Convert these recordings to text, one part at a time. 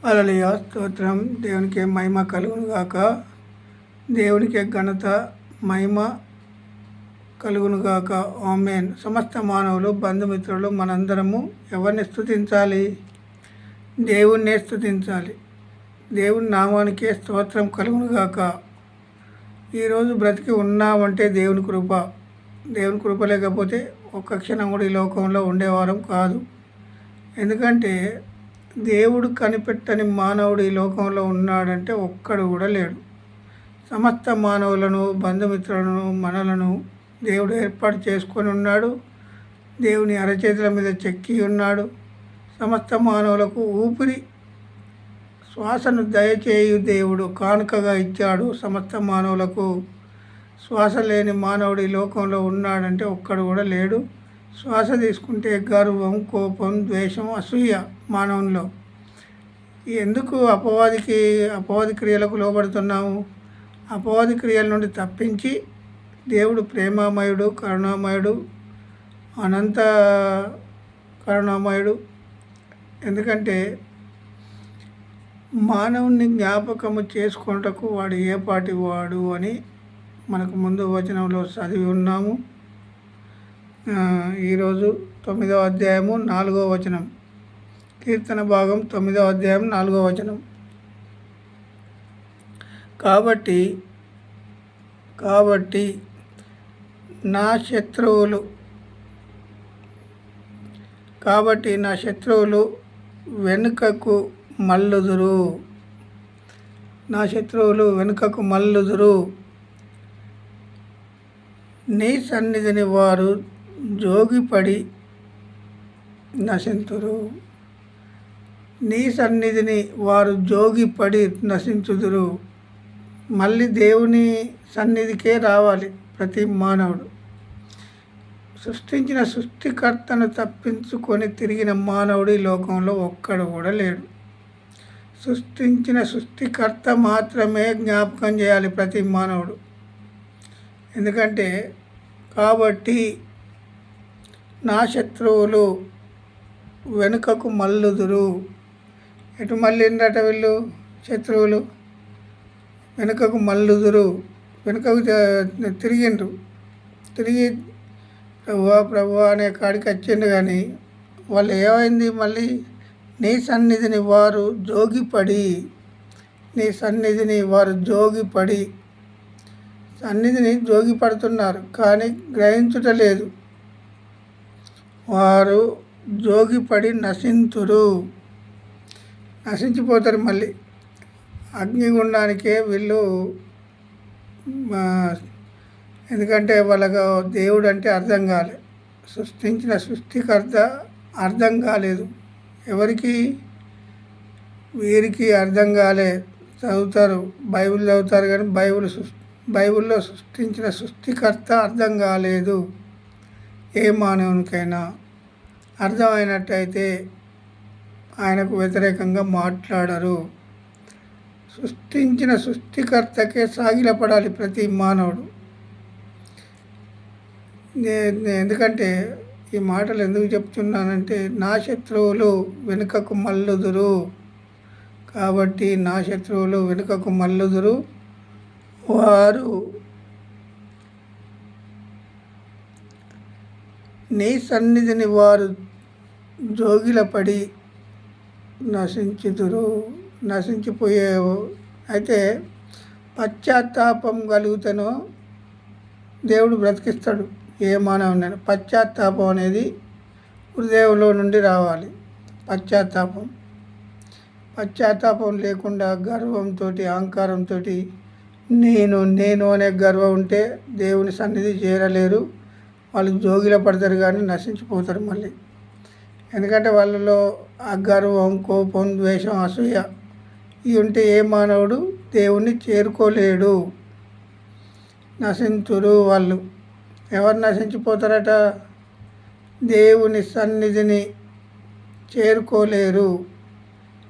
హల్లెలూయా స్తోత్రం. దేవునికి మహిమ కలుగును గాక. దేవునికి ఘనత మహిమ కలుగును గాక. ఆమేన్. సమస్త మానవులు బంధుమిత్రులు మనందరము ఎవరిని స్తుతించాలి? దేవుణ్ణే స్తుతించాలి. దేవుని నామానికే స్తోత్రం కలుగును గాక. ఈరోజు బ్రతికి ఉన్నామంటే దేవుని కృప. దేవుని కృప లేకపోతే ఒక్క క్షణం కూడా ఈ లోకంలో ఉండేవారం కాదు. ఎందుకంటే దేవుడు కనిపెట్టని మానవుడు ఈ లోకంలో ఉన్నాడంటే ఒక్కడు కూడా లేడు. సమస్త మానవులను బంధుమిత్రులను మనలను దేవుడు ఏర్పాటు చేసుకొని ఉన్నాడు. దేవుని అరచేతుల మీద చెక్కి ఉన్నాడు. సమస్త మానవులకు ఊపిరి శ్వాసను దయచేయు దేవుడు కానుకగా ఇచ్చాడు. సమస్త మానవులకు శ్వాస లేని మానవుడు ఈ లోకంలో ఉన్నాడంటే ఒక్కడు కూడా లేడు. శ్వాస తీసుకుంటే గర్వం, కోపం, ద్వేషం, అసూయ మానవునిలో. ఎందుకు అపవాది క్రియలకు లోబడుతున్నాము? అపవాది క్రియల నుండి తప్పించి దేవుడు ప్రేమామయుడు, కరుణామయుడు, అనంత కరుణామయుడు. ఎందుకంటే మానవుని జ్ఞాపకము చేసుకొనుటకు వాడు ఏ పాటి వాడు అని మనకు ముందు వచనంలో చదివి ఉన్నాము. ఈరోజు 9వ అధ్యాయము 4వ వచనం, కీర్తన భాగం 9వ అధ్యాయం 4వ వచనం. కాబట్టి నా శత్రువులు వెనుకకు మల్లుదురు. నీ సన్నిధిని వారు జోగిపడి నశించుదురు. మళ్ళీ దేవుని సన్నిధికే రావాలి ప్రతి మానవుడు. సృష్టించిన సృష్టికర్తను తప్పించుకొని తిరిగిన మానవుడు ఈ లోకంలో ఒక్కడు కూడా లేడు. సృష్టించిన సృష్టికర్త మాత్రమే జ్ఞాపకం చేయాలి ప్రతి మానవుడు. ఎందుకంటే కాబట్టి నా శత్రువులు వెనుకకు మల్లుదురు. ఎటు మళ్ళిందట వీళ్ళు? శత్రువులు వెనుకకు మల్లుదురు. వెనుకకు తిరిగి ప్రభువా అనే కాడికి వచ్చిండు. కానీ వాళ్ళు ఏమైంది? మళ్ళీ నీ సన్నిధిని వారు జోగిపడి సన్నిధిని జోగిపడుతున్నారు, కానీ గ్రహించుటలేదు. వారు జోగిపడి నశించిపోతారు. మళ్ళీ అగ్నిగుండానికే వీళ్ళు. ఎందుకంటే వాళ్ళకు దేవుడు అంటే అర్థం కాలే. సృష్టించిన సృష్టికర్త అర్థం కాలేదు ఎవరికి? వీరికి అర్థం కాలే. చదువుతారు, బైబిల్ చదువుతారు, కానీ బైబిల్లో సృష్టించిన సృష్టికర్త అర్థం కాలేదు. ఏ మానవునికైనా అర్థమైనట్టయితే ఆయనకు వ్యతిరేకంగా మాట్లాడరు. సృష్టించిన సృష్టికర్తకే సాగిలపడాలి ప్రతి మానవుడు. ఎందుకంటే ఈ మాటలు ఎందుకు చెప్తున్నానంటే, నా శత్రువులు వెనుకకు మల్లుదురు. కాబట్టి నా శత్రువులు వెనుకకు మల్లుదురు. వారు నీ సన్నిధిని వారు జోగిలపడి నశించిపోయేవు. అయితే పశ్చాత్తాపం కలిగితేనో దేవుడు బ్రతికిస్తాడు ఏ మానవునైనా. పశ్చాత్తాపం అనేది హృదయంలో నుండి రావాలి. పశ్చాత్తాపం లేకుండా గర్వంతో, అహంకారంతో నేను అనే గర్వం ఉంటే దేవుని సన్నిధి చేరలేరు. వాళ్ళు జోగిల పడతారు, కానీ నశించిపోతారు మళ్ళీ. ఎందుకంటే వాళ్ళలో ఆ గర్వం, కోపం, ద్వేషం, అసూయ ఇవి ఉంటే ఏ మానవుడు దేవుణ్ణి చేరుకోలేడు. నశించురు వాళ్ళు. ఎవరు నశించిపోతారట? దేవుని సన్నిధిని చేరుకోలేరు.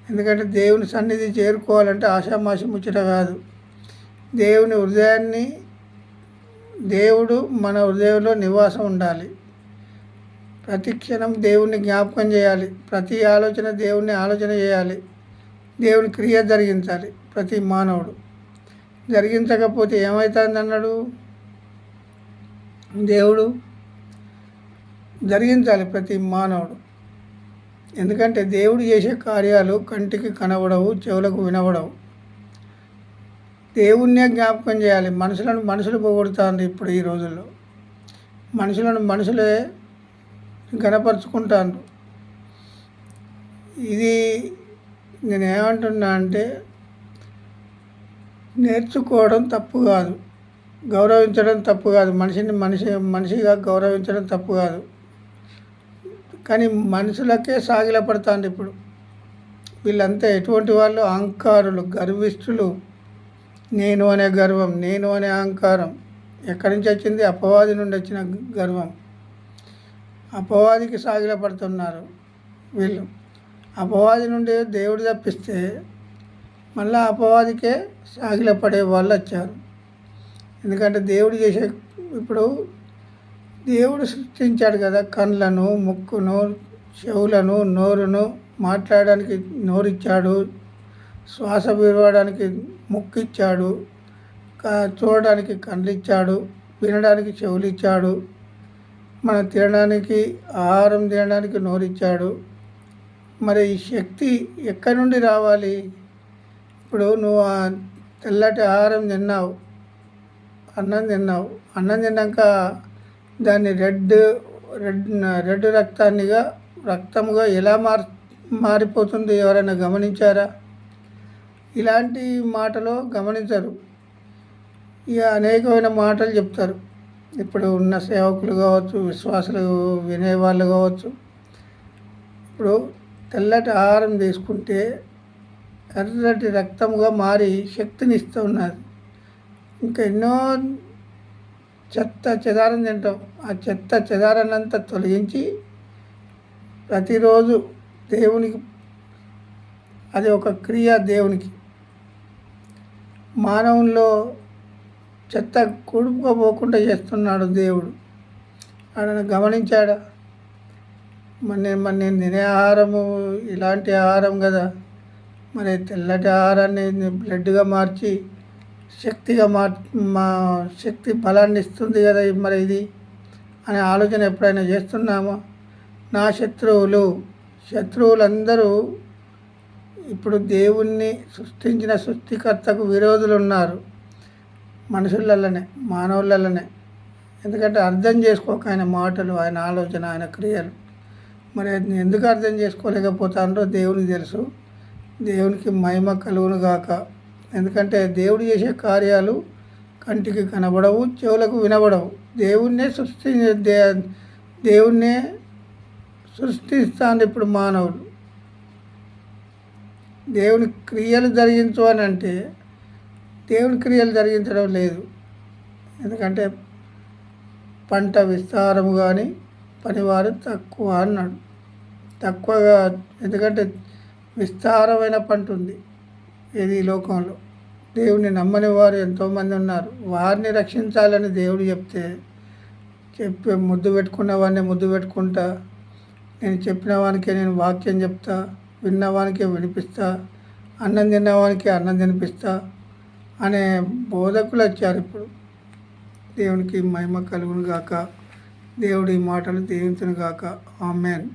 ఎందుకంటే దేవుని సన్నిధి చేరుకోవాలంటే ఆషామాషి ముచ్చట కాదు. దేవుడు మన హృదయంలో నివాసం ఉండాలి. ప్రతి క్షణం దేవుణ్ణి జ్ఞాపకం చేయాలి. ప్రతి ఆలోచన దేవుణ్ణి ఆలోచన చేయాలి. దేవుని క్రియ జరిగించాలి ప్రతి మానవుడు. జరిగించకపోతే ఏమవుతుంది అన్నాడు దేవుడు? జరిగించాలి ప్రతి మానవుడు. ఎందుకంటే దేవుడు చేసే కార్యాలు కంటికి కనబడవు, చెవులకు వినబడవు. దేవుణ్ణే జ్ఞాపకం చేయాలి. మనుషులు పొగొడుతారు ఇప్పుడు ఈ రోజుల్లో. మనుషులే గణపరుచుకుంటారు. ఇది నేనేమంటున్నా అంటే, నేర్చుకోవడం తప్పు కాదు, గౌరవించడం తప్పు కాదు, మనిషిగా గౌరవించడం తప్పు కాదు. కానీ మనుషులకే సాగిలపడతాంది ఇప్పుడు. వీళ్ళంతా ఎటువంటి వాళ్ళు? అహంకారులు, గర్విష్ఠులు. నేను అనే గర్వం, నేను అనే అహంకారం ఎక్కడి నుంచి వచ్చింది? అపవాది నుండి వచ్చిన గర్వం. అపవాదికి సాగిలపడుతున్నారు వీళ్ళు. అపవాది నుండి దేవుడు తప్పిస్తే మళ్ళీ అపవాదికే సాగిలపడే వాళ్ళు వచ్చారు. ఎందుకంటే ఇప్పుడు దేవుడు సృష్టించాడు కదా, కళ్ళను, ముక్కును, చెవులను, నోరును, మాట్లాడడానికి నోరిచ్చాడు, శ్వాస విడవడానికి ముక్కు ఇచ్చాడు, చూడడానికి కళ్ళు ఇచ్చాడు, వినడానికి చెవులు ఇచ్చాడు, మనం తినడానికి, ఆహారం తినడానికి నోరిచ్చాడు. మరి ఈ శక్తి ఎక్కడి నుండి రావాలి? ఇప్పుడు నువ్వు తెల్లటి ఆహారం తిన్నావు, అన్నం తిన్నాక దాన్ని రెడ్ రక్తముగా ఎలా మారిపోతుంది? ఎవరైనా గమనించారా? ఇలాంటి మాటలు గమనించరు. ఇక అనేకమైన మాటలు చెప్తారు. ఇప్పుడు ఉన్న సేవకులు కావచ్చు, విశ్వాసులు వినేవాళ్ళు కావచ్చు. ఇప్పుడు తెల్లటి ఆహారం తీసుకుంటే ఎర్రటి రక్తముగా మారి శక్తిని ఇస్తున్నది. ఇంకా ఎన్నో చెత్త చెదారం తింటాం. ఆ చెత్త చెదారాన్నంతా తొలగించి ప్రతిరోజు దేవునికి, అది ఒక క్రియ దేవునికి. మానవుల్లో చెత్త కూడుకుపోకుండా చేస్తున్నాడు దేవుడు. ఆడన గమనించాడా? నేను తినే ఆహారము ఇలాంటి ఆహారం కదా, మరి తెల్లటి ఆహారాన్ని బ్లడ్గా మార్చి శక్తిగా మా శక్తి బలాన్ని ఇస్తుంది కదా మరి ఇది అనే ఆలోచన ఎప్పుడైనా చేస్తున్నామా? నా శత్రువులందరూ ఇప్పుడు దేవుణ్ణి సృష్టించిన సృష్టికర్తకు విరోధులు ఉన్నారు. మనుషులలోనే, మానవులలోనే. ఎందుకంటే అర్థం చేసుకోక ఆయన మాటలు, ఆయన ఆలోచన, ఆయన క్రియలు. మరి ఎందుకు అర్థం చేసుకోలేకపోతానో దేవునికి తెలుసు. దేవునికి మహిమ కలుగును గాక. ఎందుకంటే దేవుడు చేసే కార్యాలు కంటికి కనబడవు, చెవులకు వినబడవు. దేవుణ్ణే సృష్టిస్తాను ఇప్పుడు మానవులు. దేవుని క్రియలు జరిగించు అని అంటే దేవుని క్రియలు జరిగించడం లేదు. ఎందుకంటే పంట విస్తారము కానీ పనివారు తక్కువ అన్నాడు. తక్కువగా, ఎందుకంటే విస్తారమైన పంట ఉంది ఈ లోకంలో. దేవుని నమ్మని వారు ఎంతోమంది ఉన్నారు. వారిని రక్షించాలని దేవుడు చెప్పి ముద్దు పెట్టుకున్న వాడిని ముద్దు పెట్టుకుంటా, నేను చెప్పిన వానికే నేను వాక్యం చెప్తా, విన్నవానికే వినిపిస్తా, అన్నం తిన్నవానికి అన్నం తినిపిస్తా అనే బోధకులు వచ్చారు ఇప్పుడు. దేవునికి మహిమ కలుగును గాక. దేవుడి మాటలు దీవించును గాక. ఆమేన్.